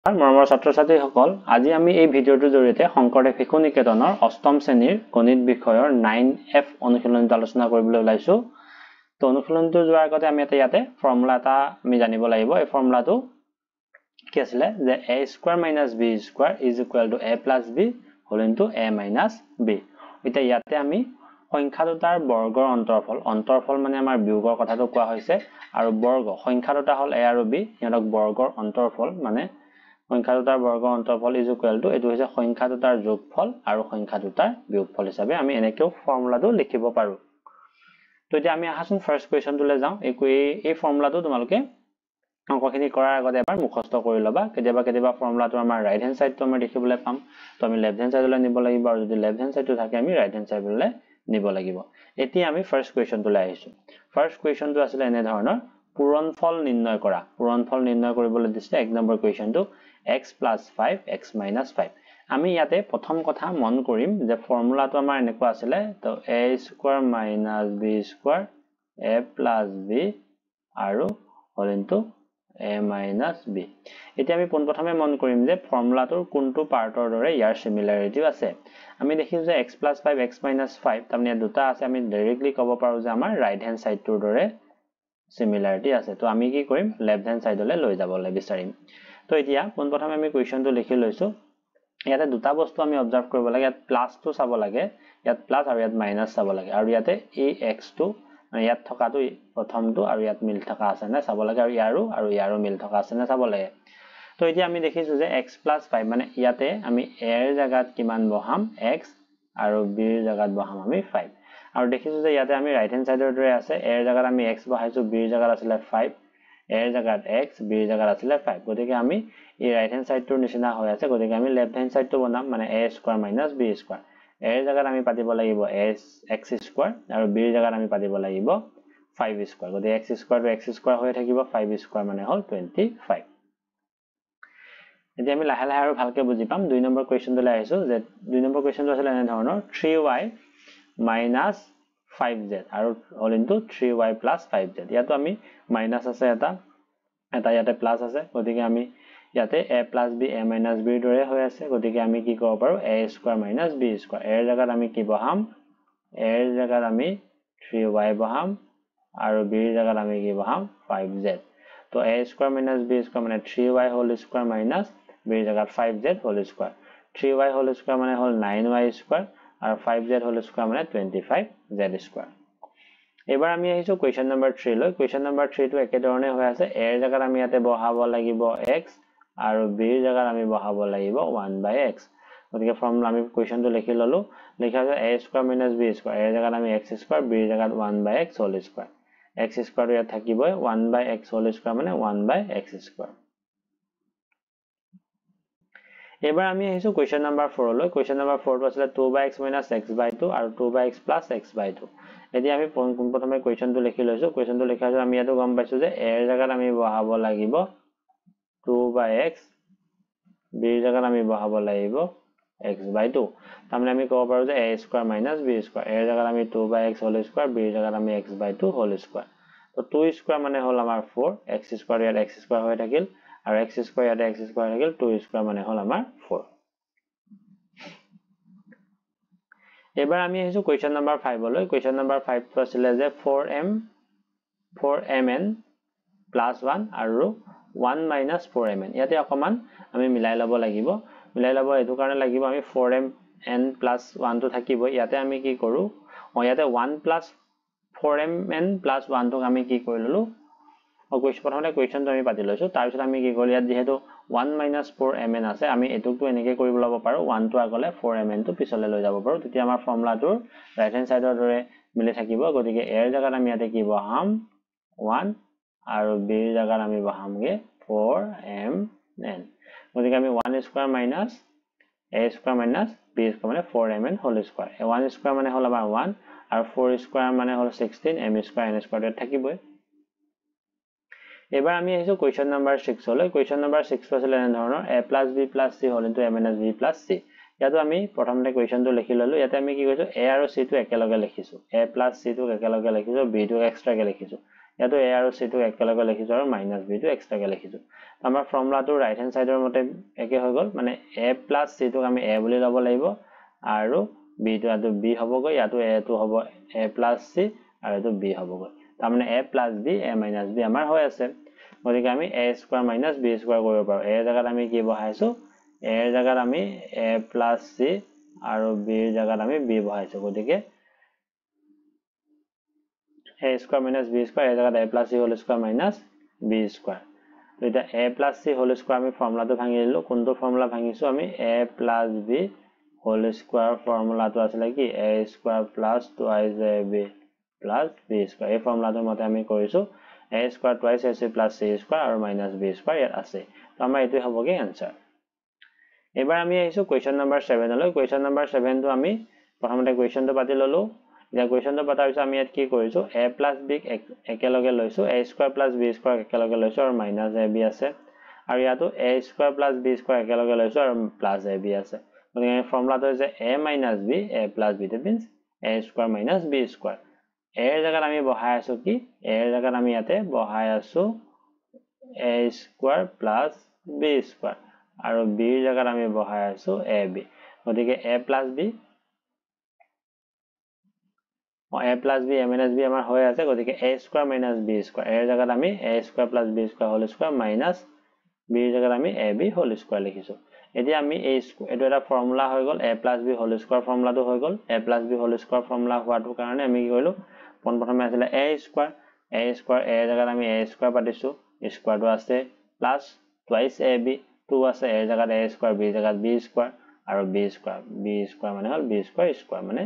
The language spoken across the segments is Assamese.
মৰমৰ ছাত্ৰ-ছাত্ৰীসকল, আজি আমি এই ভিডিঅ'টোৰ জৰিয়তে শংকৰদেৱ শিশু নিকেতনৰ অষ্টম শ্ৰেণীৰ গণিত বিষয়ৰ 9F অনুশীলনীটো আলোচনা কৰিবলৈ ওলাইছো। তো অনুশীলনীটো যোৱাৰ আগতে আমি ইয়াতে ফৰ্মুলা এটা আমি জানিব লাগিব। এই ফৰ্মুলাটো কি আছিল যে a² - b² = a + b whole into a - b। এতিয়া ইয়াতে আমি সংখ্যা দুটাৰ বৰ্গৰ অন্তৰফল মানে আমাৰ বিয়োগৰ কথাটো কোৱা হৈছে আৰু বৰ্গ সংখ্যা দুটা হল a আৰু b, ইহঁতক বৰ্গৰ অন্তৰফল মানে সংখ্যা দুটাৰ বৰ্গৰ অন্তৰফল = এটো হৈছে সংখ্যা দুটাৰ যোগফল আৰু সংখ্যা দুটাৰ বিয়োগফল হিচাপে আমি এনেকেও ফৰ্মুলাটো লিখিব পাৰো। তো এতিয়া আমি আহাচোন ফাৰ্স্ট কোৱেশ্চনটোলৈ যাওঁ। এই ফৰ্মুলাটো তোমালোকে অংকখিনি কৰাৰ আগতে এবাৰ মুখস্থ কৰি লবা। কেতিয়াবা ফৰ্মুলাটো আমাৰ ৰাইট হেণ্ড সাইডটো আমি দেখিবলৈ পাম, তো আমি লেফট হেণ্ড সাইডলৈ নিব লাগিব, আৰু যদি লেফট হেণ্ড সাইডটো থাকে আমি ৰাইট হেণ্ড সাইডলৈ নিব লাগিব। এতিয়া আমি ফাৰ্স্ট কোৱেশ্চনটোলৈ আহিছো। ফাৰ্স্ট কোৱেশ্চনটো আছিল এনে ধৰণৰ, পূৰণফল নিৰ্ণয় কৰা। পূৰণফল নিৰ্ণয় কৰিবলৈ দিছে 1 নম্বৰ কোৱেশ্চনটো x + 5 x - 5। আমি ইয়াতে প্ৰথম কথা মন কৰিম যে ফৰ্মুলাটো আমাৰ এনেকুৱা আছিল, তো a² - b² a + b আৰু হোল ইনটু a - b। এতিয়া আমি পোনপ্ৰথমে মন কৰিম যে ফৰ্মুলাটোৰ কোনটো পাৰ্টৰ দৰে ইয়াৰ সিমিলাৰিটি আছে। আমি দেখিছো যে x + 5 x - 5 তাৰমানে ইয়াত দুটা আছে, আমি ডাইৰেক্টলি ক'ব পাৰো যে আমাৰ ৰাইট হেণ্ড সাইডটোৰ দৰে সিমিলাৰিটি আছে। তো আমি কি কৰিম, লেফট হেণ্ড সাইডলৈ লৈ যাবলৈ বিচাৰিম। তো এতিয়া পোনপ্ৰথমে আমি কোৱেশ্চনটো লিখি লৈছো। ইয়াতে দুটা বস্তু আমি অবজাৰ্ভ কৰিব লাগে, ইয়াত প্লাসটো চাব লাগে, ইয়াত প্লাস আৰু ইয়াত মাইনাস চাব লাগে, আৰু ইয়াতে এই xটো ইয়াত থকাটো প্ৰথমটো আৰু ইয়াত মিল থকা আছে নে চাব লাগে, আৰু ইয়াৰো মিল থকা আছে নে চাব লাগে। তো এতিয়া আমি দেখিছো যে x + 5 মানে ইয়াতে আমি a ৰ জাগাত কিমান বহাম x আৰু b ৰ জাগাত বহাম আমি 5। আৰু দেখিছো যে ইয়াতে আমি ৰাইট হেণ্ড সাইডৰ দৰে আছে, a ৰ জাগাত আমি x বহাইছো, b ৰ জাগাত আছিল 5, a ৰ জাগাত x, b ৰ জাগাত আছিল 5। গতিকে আমি এই ৰাইট হেণ্ড সাইডটোৰ নিচিনা হৈ আছে, গতিকে আমি লেফট হেণ্ড সাইডটো বনাম, মানে a² - b²। a ৰ জাগাত আমি পাতিব লাগিব x² আৰু b ৰ জাগাত আমি পাতিব লাগিব 5²। গতিকে x² টো x² হৈ থাকিব, 5² মানে হল 25। এতিয়া আমি লাহে লাহে আৰু ভালকে বুজি পাম। 2 নম্বৰ কোৱেশ্চনটোলৈ আহিছো, যে 2 নম্বৰ কোৱেশ্চনটো আছিল এনে ধৰণৰ, 3y - 5z আৰু হোল ইনটু 3y + 5z। ইয়াতো আমি মাইনাস আছে এটা ইয়াতে প্লাস আছে, গতিকে আমি ইয়াতে a + b a - b ৰ দৰে হৈ আছে, গতিকে আমি কি ক'ব পাৰো a² - b²। a ৰ জাগাত আমি কি বহাম, a ৰ জাগাত আমি 3y বহাম আৰু b ৰ জাগাত আমি কি বহাম 5z। তো a² - b² মানে 3y² - b ৰ জাগাত 5z²। 3y² মানে হল 9y² আৰু 5z² মানে 25z²। এবাৰ আমি আহিছো কোৱেশ্চন নম্বৰ 3 লৈ। কোৱেশ্চন নম্বৰ 3 টো একে ধৰণে হৈ আছে, a ৰ জাগাত আমি ইয়াতে বহাব লাগিব x আৰু b ৰ জাগাত আমি বহাব লাগিব 1/x। গতিকে ফৰ্মুলা আমি কোৱেশ্চনটো লিখি ললো, লিখা আছে a² - b²। a ৰ জাগাত আমি x², b ৰ জাগাত 1/x হোল স্কয়াৰ। x² টো ইয়াত থাকিবই, 1/x হোল স্কয়াৰ মানে 1/x²। এবাৰ আমি আহিছো কোৱেশ্চন নম্বৰ 4 লৈ। কোৱেশ্চন নম্বৰ 4 টো আছিল 2/x - x/2 আৰু 2/x + x/2। এতিয়া আমি প্ৰথমে কোৱেশ্চনটো লিখি লৈছো। কোৱেশ্চনটো লিখাৰ পিছত আমি ইয়াতো গম পাইছো যে a ৰ জাগাত আমি বহাব লাগিব 2/x, b ৰ জাগাত আমি বহাব লাগিব x/2। তাৰমানে আমি ক'ব পাৰো যে a² - b²। a ৰ জাগাত আমি 2/x হোল স্কয়াৰ, b ৰ জাগাত আমি x/2 হোল স্কয়াৰ। তো 2² মানে হল আমাৰ 4, x² ইয়াত x² হৈ থাকিল আৰু x² ইয়াতে x² হৈ থাকিল, 2² মানে হল আমাৰ 4। এবাৰ আমি আহিছো কোৱেশ্চন নম্বৰ 5 লৈ। কোৱেশ্চন নম্বৰ 5 টো আছিল যে 4mn + 1 আৰু 1 - 4mn। ইয়াতে অকমান আমি মিলাই লব লাগিব। এইটো কাৰণে লাগিব, আমি 4mn + 1 টো থাকিব। ইয়াতে আমি কি কৰো, ইয়াতে 1 + 4mn + 1 টোক আমি কি কৰি ললো, প্ৰথমতে কোৱেশ্চনটো আমি পাতি লৈছো, তাৰপিছত আমি কি কৰিলো, ইয়াত যিহেতু 1 - 4mn আছে, আমি এটুকটো এনেকৈ কৰিব ল'ব পাৰো, 1 টো আগলে 4mn টো পিছলৈ লৈ যাব পাৰো, তেতিয়া আমাৰ ফৰ্মুলাটোৰ ৰাইট হেণ্ড সাইডৰ দৰে মিলি থাকিব। গতিকে a ৰ জাগাত আমি ইয়াতে কি বহাম 1 আৰু b ৰ জাগাত আমি বহামগে 4mn। গতিকে আমি 1² - a² - b² মানে 4mn হোল স্কয়াৰ। 1² মানে হল আমাৰ 1 আৰু 4² মানে হল 16, m² n² ইয়াত থাকিবই। এবাৰ আমি আহিছো কোৱেশ্চন নম্বৰ 6 লৈ। কোৱেশ্চন নম্বৰ 6 টো আছিল এনে ধৰণৰ, a + b + c whole into a - b + c। ইয়াতো আমি প্ৰথমতে কোৱেশ্চনটো লিখি ললো। ইয়াতে আমি কি কৰিছো, a আৰু c টো একেলগে লিখিছো, a + c টো একেলগে লিখিছো, b টো এক্সট্ৰাকে লিখিছো। ইয়াতো a আৰু c টো একেলগে লিখিছো আৰু মাইনাছ b টো এক্সট্ৰাকে লিখিছো আমাৰ ফৰ্মুলাটো ৰাইট হ্যান্ড সাইডৰ মতে একে হৈ গল মানে a plus c টোক আমি a বুলি লব লাগিব আৰু b টো আটো b হবগৈ ইয়াতো a টো হ'ব a plus c আৰু এটো b হবগৈ তাৰ মানে a plus b a minus b আমাৰ হৈ আছে গতিকে আমি a square minus b square কৰিব পাৰো a জায়গাত আমি কি বহাইছো a এৰ জায়গাত আমি a plus c আৰু b এর জায়গাত আমি b বহাইছো গতিকে a square minus b square এর জায়গাত a plus c whole square minus b square তো এটা a plus c whole square আমি ফর্মুলাটো ভাঙি দিলো কোনটো ফর্মুলা ভাঙিছো আমি a plus b whole square ফর্মুলাটো আছিল কি a square plus 2ab plus b square এই ফৰ্মুলাটোৰ মতে আমি কৰিছো a square twice ac plus c square আৰু minus b square ইয়াত আছে তো আমাৰ এটো হবগে आंसर এবাৰ আমি আহিছো কোৱেশ্চন নম্বৰ 7 লৈ কোৱেশ্চন নম্বৰ 7 টো আমি প্ৰথমতে কোৱেশ্চনটো পাতি ললো এতিয়া কোৱেশ্চনটো পাতাৰ পিছত আমি ইয়াত কি কৰিছো a plus b একেলগে লৈছো a square plus b square একেলগে লৈছো আৰু minus ab আছে আৰু ইয়াতো a square plus b square একেলগে লৈছো আৰু plus ab আছে গতিকে ফৰ্মুলাটো হৈছে a minus b a plus b that means a square minus b square a এর জায়গাত আমি বহাই আছো কি a এর জায়গাত আমি ইয়াতে বহাই আছো a square plus b square আৰু b এর জায়গাত আমি বহাই আছো ab গতিকে a plus b a plus b a minus b আমাৰ হৈ আছে গতিকে a square minus b square এর জায়গাত আমি a square plus b square whole square minus b এর জায়গাত আমি ab whole square লিখিছো এতিয়া আমি এটো এটা ফর্মুলা হৈ গল a plus b whole square ফর্মুলাটো হৈ গল a plus b whole square formula হোৱাটো কাৰণে আমি কি কৰিলো প্ৰথমে আছিল a square a জায়গাত আমি a square পাতিছো স্কয়াৰটো আছে প্লাস twice ab 2 আছে a জায়গাত a square b জায়গাত b square আৰু b square মানে হল b square square মানে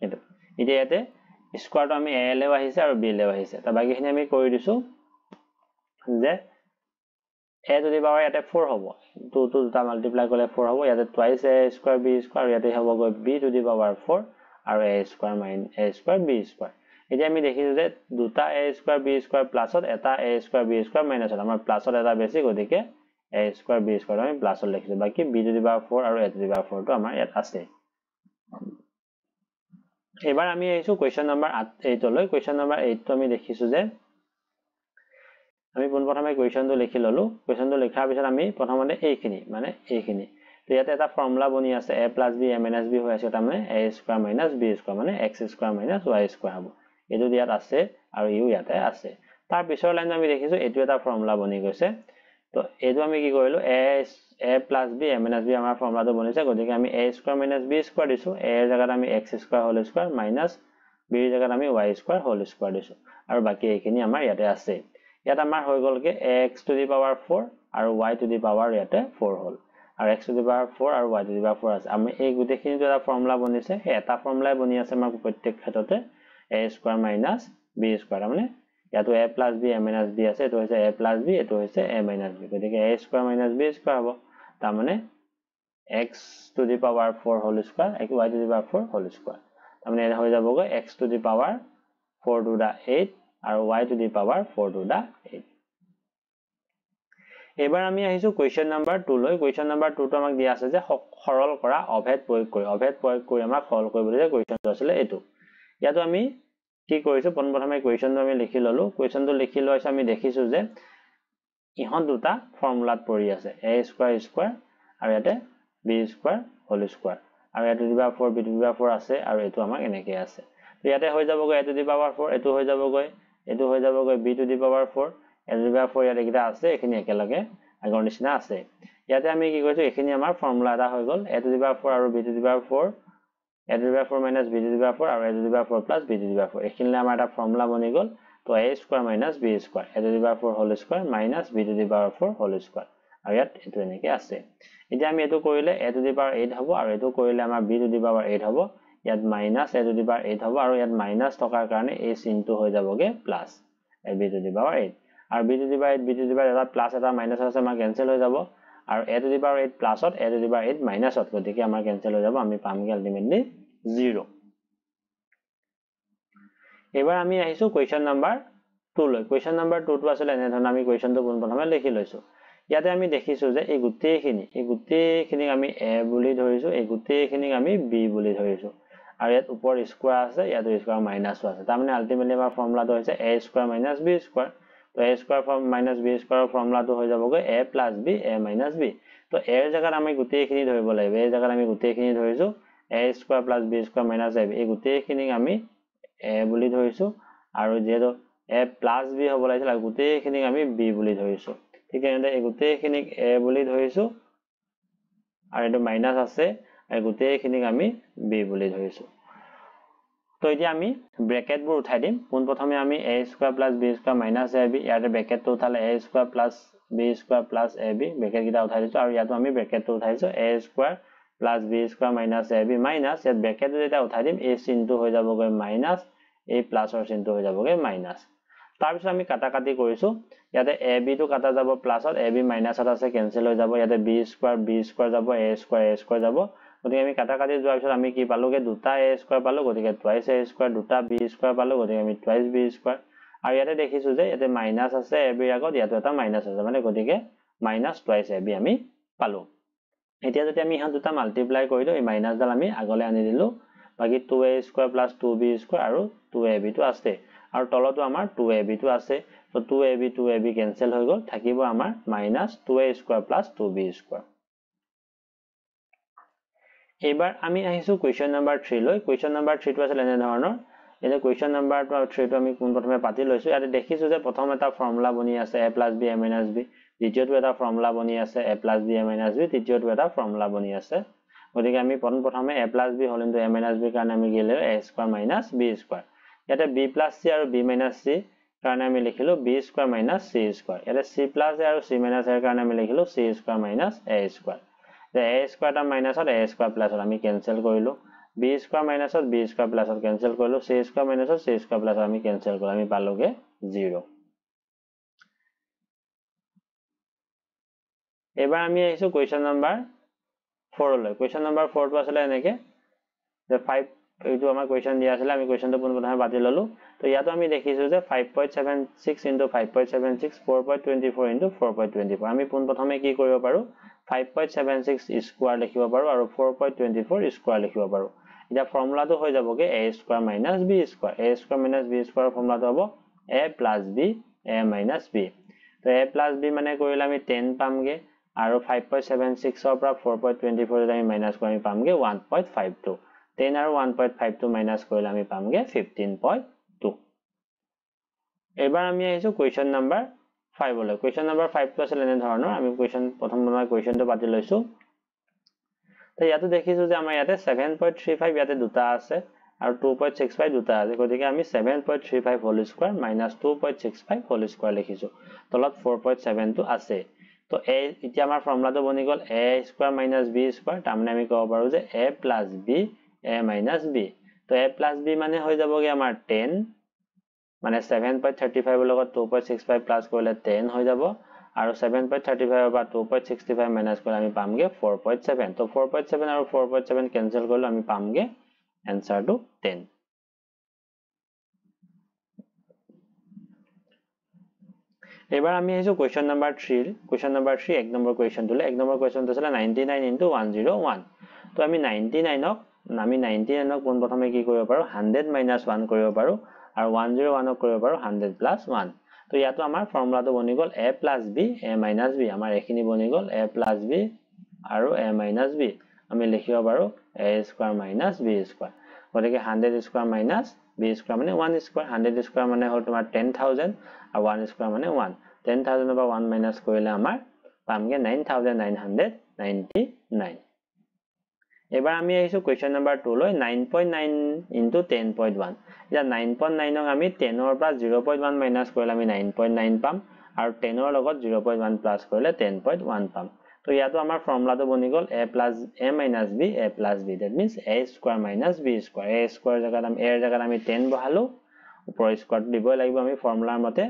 এটো ইতিয়াতে স্কয়াৰটো আমি a লে আহিছে আৰু b লে আহিছে তা বাকিখিনি আমি কৰি দিছো যে a to the power ইয়াতে 4 হ'ব 2 to দুটা মাল্টিপ্লাই কৰিলে 4 হ'ব ইয়াতে twice a square b square ইয়াতে হ'ব গৈ b to the power 4 আৰু a square minus a square b square এতিয়া আমি দেখিছো যে দুটা a square b square প্লাসত এটা a square b square minus আমাৰ প্লাসত এটা বেছি গতিকে a square b square আমি প্লাসত লিখিছো বাকি b to the power 4 আৰু a to the power 4 টো আমাৰ ইয়াত আছে এবাৰ আমি আহিছো কোৱেশ্চন নম্বৰ 8 লৈ কোৱেশ্চন নম্বৰ 8 টো আমি দেখিছো যে আমি প্ৰথমে কোৱেশ্চনটো লিখি ললো কোৱেশ্চনটো লিখাৰ পিছত আমি প্ৰথমতে এইখিনি মানে এইখিনি তো ইয়াতে এটা ফৰ্মুলা বনি আছে a plus b a minus b হৈ আছে তাৰমানে a square minus b square মানে x square minus y square হ'ব এটো ইয়াত আছে আৰু ইউ ইয়াতে আছে তাৰ পিছৰ লাইন আমি দেখিছো এটো এটা ফৰ্মুলা বনি গৈছে তো এটো আমি কি কৰিলো a plus b a minus b আমাৰ ফৰ্মুলাটো বনিছে গতিকে আমি a square minus b square দিছো a এর জায়গাত আমি x square whole square minus b এর জায়গাত আমি y square whole square দিছো আৰু বাকি এইখিনি আমাৰ ইয়াতে আছে ইয়াত আমাৰ হৈ গল কি x to the power 4 আৰু y to the power ইয়াতে 4 হল আৰু x to the power 4 আৰু y to the power 4 আছে আমি এই গুটেখিনি এটা ফৰ্মুলা বনিছে এটা ফৰ্মুলাই বনি আছে আমাৰ প্ৰত্যেক ক্ষেত্ৰতে a square minus b square মানে ইয়াতো a plus b a minus b আছে এটো হৈছে a plus b এটো হৈছে a minus b গতিকে a square minus b square হ'ব তাৰ মানে x to the power 4 whole square y to the power 4 whole square তাৰ মানে এটা হৈ যাবগৈ x to the power 4 to the 8 আৰু y to the power 4 to the 8 এবাৰ আমি আহিছো কোৱেশ্চন নম্বৰ 2 লৈ কোৱেশ্চন নম্বৰ 2 টো আমাক দিয়া আছে যে সৰল কৰা অভেদ প্ৰয়োগ কৰি আমাক সৰল কৰিবলৈ যে কোৱেশ্চনটো আছিল এটো ইয়াতো আমি কি কৰিছো প্ৰথমে কোৱেশ্চনটো আমি লিখি ললো কোৱেশ্চনটো লিখি লৈছো আমি দেখিছো যে ইহন দুটা ফৰ্মুলাত পৰি আছে a square square আৰু ইয়াতে b square whole square আৰু ইয়াতে দিবা 4 b to the power 4 আছে আৰু এটো আমাক এনেকৈ আছে তো ইয়াতে হৈ যাবগৈ a to the power 4 এটো হৈ যাবগৈ b to the power 4 a to the power 4 ইয়াতে কিটা আছে এখিনি একেলগে আগৰ নিচিনা আছে ইয়াতে আমি কি কৰিছো এখিনি আমাৰ ফৰ্মুলা এটা হৈ গল a to the power 4 আৰু b to the power 4 a to the power 4 minus b to the power 4 আৰু a to the power 4 plus b to the power 4 এখিনলে আমাৰ এটা ফৰ্মুলা বনি গল তো a square minus b square a to the power 4 whole square minus b to the power 4 whole square আৰু ইয়াত এটো এনেকৈ আছে এতিয়া আমি এটো কৰিলে a to the power 8 হ'ব আৰু এটো কৰিলে আমাৰ b to the power 8 হ'ব ইয়াত minus a to the power 8 হ'ব আৰু ইয়াত minus থকাৰ কাৰণে এই চিনটো হৈ যাবগে plus b to the power 8 আৰু b to the power 8 b to the power এটা প্লাস এটা মাইনাস আছে আমাৰ ক্যান্সেল হৈ যাব আৰু a to the power 8 প্লাসত a to the power 8 মাইনাসত গতিকে আমাৰ ক্যান্সেল হৈ যাব আমি পামগে আলটিমেটলি 0 এবাৰ আমি আহিছো কোৱেশ্চন নম্বৰ 2 লৈ কোৱেশ্চন নম্বৰ 2 টো আছিল এনে ধৰণৰ আমি কোৱেশ্চনটো প্ৰথমে লিখি লৈছো ইয়াতে আমি দেখিছো যে এই গুটেখিনি আমি a বুলি ধৰিছো এই গুটেখিনি আমি b বুলি ধৰিছো আৰু ইয়াত ওপৰ স্কয়াৰ আছে ইয়াত স্কয়াৰ মাইনাসও আছে তাৰ মানে আলটিমেটলি আমাৰ ফৰ্মুলাটো হৈছে a square minus b square তো a স্কয়াৰ মাইনাস b স্কয়াৰৰ ফৰ্মুলাটো হৈ যাবগৈ a plus b a minus b তো a এর জায়গাত আমি গোটেইখিনি ধৰিব লাগিব এই জায়গাত আমি গোটেইখিনি ধৰিছো a square plus b square minus ab এই গোটেইখিনি আমি a বুলি ধৰিছো আৰু যেটো a প্লাস b হ'ব লাগিছিল আৰু গোটেইখিনি আমি b বুলি ধৰিছো ঠিক আছে এই গোটেইখিনি a বুলি ধৰিছো আৰু এটো মাইনাস আছে আৰু গোটেইখিনি আমি b বুলি ধৰিছো তো এতিয়া আমি ব্ৰ্যাকেট বোৰ উঠাই দিম কোন প্ৰথমে আমি a square plus b square minus ab ইয়াতে ব্ৰ্যাকেটটো উঠালে a square plus b square plus ab bracket কিটা উঠাই দিছো আৰু ইয়াতো আমি ব্ৰ্যাকেটটো উঠাইছো a square plus b square minus ab minus ইয়াত ব্ৰ্যাকেটটো যেটা উঠাই দিম a চিহ্নটো হৈ যাবগৈ মাইনাস a প্লাসৰ চিহ্নটো হৈ যাবগৈ মাইনাস তাৰ পিছত আমি কাটাকাটি কৰিছো ইয়াতে ab টো কাটা যাব প্লাসত ab মাইনাসত আছে কেনসেল হৈ যাব ইয়াতে b স্কয়াৰ যাব a স্কয়াৰ যাব গতিকে আমি কাটাকাটি যোৱাৰ পিছত আমি কি পালোগে দুটা a স্কয়াৰ পালো গতিকে টুৱাইস a স্কয়াৰ দুটা b স্কয়াৰ পালো গতিকে আমি টুৱাইস b স্কয়াৰ আৰু ইয়াতে দেখিছো যে ইয়াতে মাইনাস আছে ab ৰ আগত ইয়াতে এটা মাইনাস আছে মানে গতিকে মাইনাস টুৱাইস ab আমি পালো এতিয়া যদি আমি ইহা দুটা মাল্টিপ্লাই কৰিলো এই মাইনাস ডাল আমি আগলে আনি দিলো বাকি 2a square plus 2b square আৰু 2ab টো আছে আৰু তলতো আমাৰ 2ab টো আছে তো 2ab কেনসেল হৈ গল থাকিব আমাৰ minus 2a square plus 2b square এবাৰ আমি আহিছো কোৱেশ্চন নম্বৰ 3 লৈ কোৱেশ্চন নম্বৰ 3 টো আছিল এনে ধৰণৰ এনে কোৱেশ্চন নম্বৰ 3 টো আমি কোন প্ৰথমে পাতি লৈছো ইয়াতে দেখিছো যে প্ৰথম এটা ফৰ্মুলা বনি আছে a + b a - b দ্বিতীয়টো এটা ফৰ্মুলা বনি আছে a + b a - b তৃতীয়টো এটা ফৰ্মুলা বনি আছে গতিকে আমি প্ৰথমে a + b * a - b কাৰণে আমি গিলে a square minus b square ইয়াতে b + c আৰু b - c কাৰণে আমি লিখিলো b square minus c square ইয়াতে c + a আৰু c - a কাৰণে আমি লিখিলো c square minus a square a square টা মাইনাসত a স্কয়াৰ প্লাসত আমি কেনসেল কৰিলো b স্কয়াৰ মাইনাসত b স্কয়াৰ প্লাসত কেনসেল কৰিলো c স্কয়াৰ মাইনাসত c স্কয়াৰ প্লাসত আমি কেনসেল কৰিলো আমি পালোগে 0 এবাৰ আমি আহিছো কোৱেশ্চন নম্বৰ 4 লৈ কোৱেশ্চন নম্বৰ 4 টো আছিল এনেকে যে 5 এইটো আমাৰ কোৱেশ্চন দিয়া আছিল আমি কোৱেশ্চনটো পুনৰবাৰ বাতি ললো তো ইয়াতো আমি দেখিছো যে 5.76 * 5.76 4.24 * 4.24 আমি পুনৰবাৰ কি কৰিব পাৰো 5.76 স্কয়াৰ লিখিব পাৰো আৰু 4.24 স্কয়াৰ লিখিব পাৰো এটা ফৰ্মুলাটো হৈ যাবগে a square minus b square a square minus b স্কয়াৰৰ ফৰ্মুলাটো হ'ব a + b a - b তো a + b মানে কৰিলে আমি 10 পামগে আৰু 5.76 ৰ পৰা 4.24 আমি মাইনাস কৰি পামগে 1.52 10 আৰু 1.52 মাইনাস কৰিলে আমি পামগে 15.2 এবাৰ আমি আহিছো কোৱেশ্চন নম্বৰ 5 লৈ কোৱেশ্চন নম্বৰ 5 টো আছিল এনে ধৰণৰ আমি প্ৰথম কোৱেশ্চনটো পাতি লৈছো তো ইয়াতো দেখিছো যে আমাৰ ইয়াতে 7.35 ইয়াতে দুটা আছে আৰু 2.65 দুটা আছে গতিকে আমি 7.35 whole square minus 2.65 whole square লিখিছো তলত 4.7 টো আছে তো এতিয়া আমাৰ ফৰ্মুলাটো বনি গল a square minus b square তাৰমানে আমি ক'ব পাৰো যে a + b a - b তো a + b মানে হৈ যাবগে আমাৰ 10 মানে 7.35 ৰ লগত 2.65 প্লাস কৰিলে 10 হৈ যাব আৰু 7.35 ৰ পৰা 2.65 মাইনাস কৰিলে আমি পামগে 4.7 তো 4.7 আৰু 4.7 কেনসেল কৰিলে আমি পামগে এনসাৰটো 10 এবাৰ আমি আহিছো কোৱেশ্চন নম্বৰ 3 কোৱেশ্চন নম্বৰ 3 এক নম্বৰ কোৱেশ্চনটো এক নম্বৰ কোৱেশ্চনটো আছিল 99 * 101 তো আমি 99 ক কোন প্ৰথমে কি কৰিব পাৰো 100 - 1 কৰিব পাৰো আৰু 101 ক কৰিব পাৰো 100 + 1 তো ইয়াতো আমাৰ ফৰ্মুলাটো বনি গল a + b a - b আমাৰ এখিনি বনি গল a + b আৰু a - b আমি লিখিব পাৰো a square minus b square গতিকে 100 স্কয়াৰ মাইনাস b স্কয়াৰ মানে 1 স্কয়াৰ 100 স্কয়াৰ মানে হল তোমাৰ 10000 আৰু 1 স্কয়াৰ মানে 1 10000 ৰ পৰা 1 মাইনাস কৰিলে আমাৰ পামগে 9999 এবাৰ আমি আহিছো কোৱেশ্চন নম্বৰ 2 লৈ 9.9 * 10.1 এতিয়া 9.9 ক আমি 10 ৰ পৰা 0.1 মাইনাস কৰিলে আমি 9.9 পাম আৰু 10 ৰ লগত 0.1 প্লাস কৰিলে 10.1 পাম তো ইয়াতো আমাৰ ফৰ্মুলাটো বনি গল a + a - b a + b that means a square minus b square a square জাগাত আমি a ৰ জাগাত আমি 10 বহালো ওপৰ স্কয়াৰটো দিবই লাগিব আমি ফৰ্মুলাৰ মতে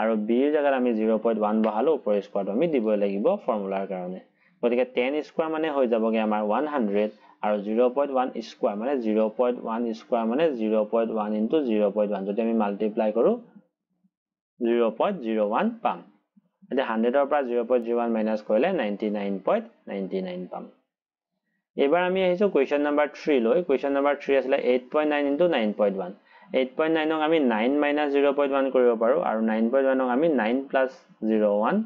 আৰু b ৰ জাগাত আমি 0.1 বহালো ওপৰ স্কয়াৰটো আমি দিবই লাগিব ফৰ্মুলাৰ কাৰণে গতিকে 10 স্কয়াৰ মানে হৈ যাবগে আমাৰ 100 আৰু 0.1 স্কয়াৰ মানে 0.1 স্কয়াৰ মানে 0.1 * 0.1 যদি আমি মাল্টিপ্লাই কৰো 0.01 পাম এতিয়া 100 ৰ পৰা 0.01 মাইনাস কৰিলে 99.99 পাম এবাৰ আমি আহিছো কোৱেশ্চন নম্বৰ 3 লৈ কোৱেশ্চন নম্বৰ 3 আছিল 8.9 * 9.1 8.9 ক আমি 9 - 0.1 কৰিব পাৰো আৰু 9.1 ক আমি 9 + 0.1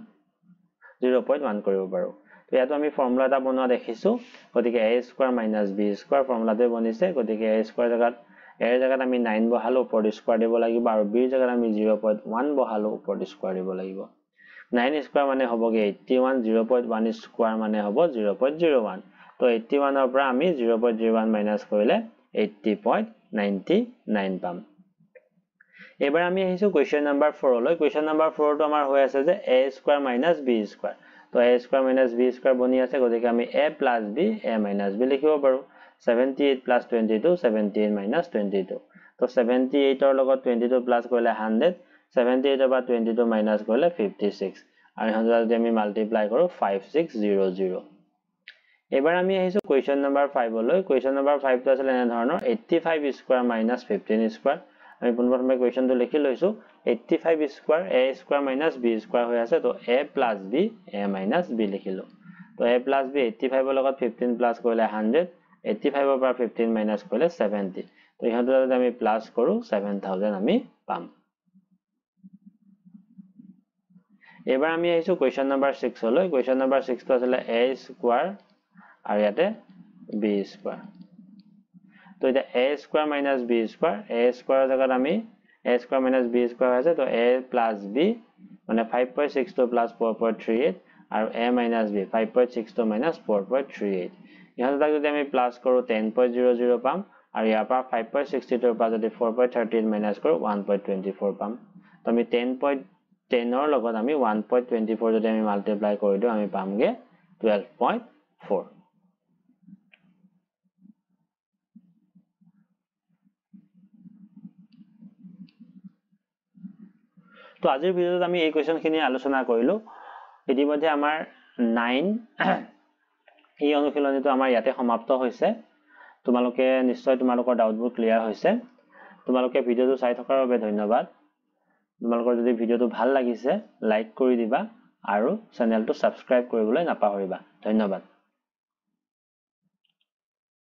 কৰিব পাৰো তো ইয়াতো আমি ফৰ্মুলা এটা বনোৱা দেখিছো গতিকে a² - b² ফৰ্মুলাতে বনিছে গতিকে a² জাগাত a জাগাত আমি 9 বহালো ওপৰত স্কয়াৰ দিব লাগিব আৰু b জাগাত আমি 0.1 বহালো ওপৰত স্কয়াৰ দিব লাগিব 9 স্কয়াৰ মানে হ'বগে 81 0.1 স্কয়াৰ মানে হ'ব 0.01 তো 81 ৰ পৰা আমি 0.01 মাইনাস কৰিলে 80.99 পাম এবাৰ আমি আহিছো কোৱেশ্চন নম্বৰ 4 লৈ কোৱেশ্চন নম্বৰ 4 টো আমাৰ হৈ আছে যে a² - b² তো a² - b² বনি আছে গতিকে আমি a + b a - b লিখিব পাৰো 78 + 22 78 - 22 তো 78 ৰ লগত 22 প্লাস কৰিলে 100 78 ৰ পৰা 22 মাইনাস কৰিলে 56 আৰু ইহঁতৰ যদি আমি মাল্টিপ্লাই কৰো 5600 এবাৰ আমি আহিছো কোৱেশ্চন নম্বৰ 5 লৈ কোৱেশ্চন নম্বৰ 5 টো আছিল এনে ধৰণৰ 85² - 15² আমি পুনৰবাৰ কোৱেশ্চনটো লিখি লৈছো 85² a² - b² হৈ আছে তো a + b a - b লিখিলো তো a + b 85 ৰ লগত 15 প্লাস কৰিলে 100 85 ৰ পৰা 15 মাইনাস কৰিলে 70 তো ইহঁতৰ যদি আমি প্লাস কৰো 7000 আমি পাম এবাৰ আমি আহিছো কোৱেশ্চন নম্বৰ 6 লৈ কোৱেশ্চন নম্বৰ 6 টো আছিল a² আৰু ইয়াতে b² তো এটা a² - b² a² জায়গাত আমি a² - b² আছে তো a + b মানে 5.62 + 4.38 আৰু a - b 5.62 - 4.38 ইহঁতক যদি আমি প্লাস কৰো 10.00 পাম আৰু ইয়াৰ পৰা 5.62 ৰ পৰা যদি 4.38 মাইনাস কৰো 1.24 পাম তো আমি 10.10 ৰ লগত আমি 1.24 যদি আমি মাল্টিপ্লাই কৰি দিও আমি পামগে 12.4 তো আজিৰ ভিডিওত আমি এই কোৱেশ্চনখিনি আলোচনা কৰিলো ইতিমধ্যে আমাৰ 9 এই অনুশীলনীটো আমাৰ ইয়াতে সমাপ্ত হৈছে তোমালোকে নিশ্চয় তোমালোকৰ ডাউটবোৰ ক্লিয়াৰ হৈছে তোমালোকে ভিডিওটো চাই থকাৰ বাবে ধন্যবাদ তোমালোকৰ যদি ভিডিওটো ভাল লাগিছে লাইক কৰি দিবা আৰু চেনেলটো সাবস্ক্ৰাইব কৰিবলৈ নাপাহৰিবা ধন্যবাদ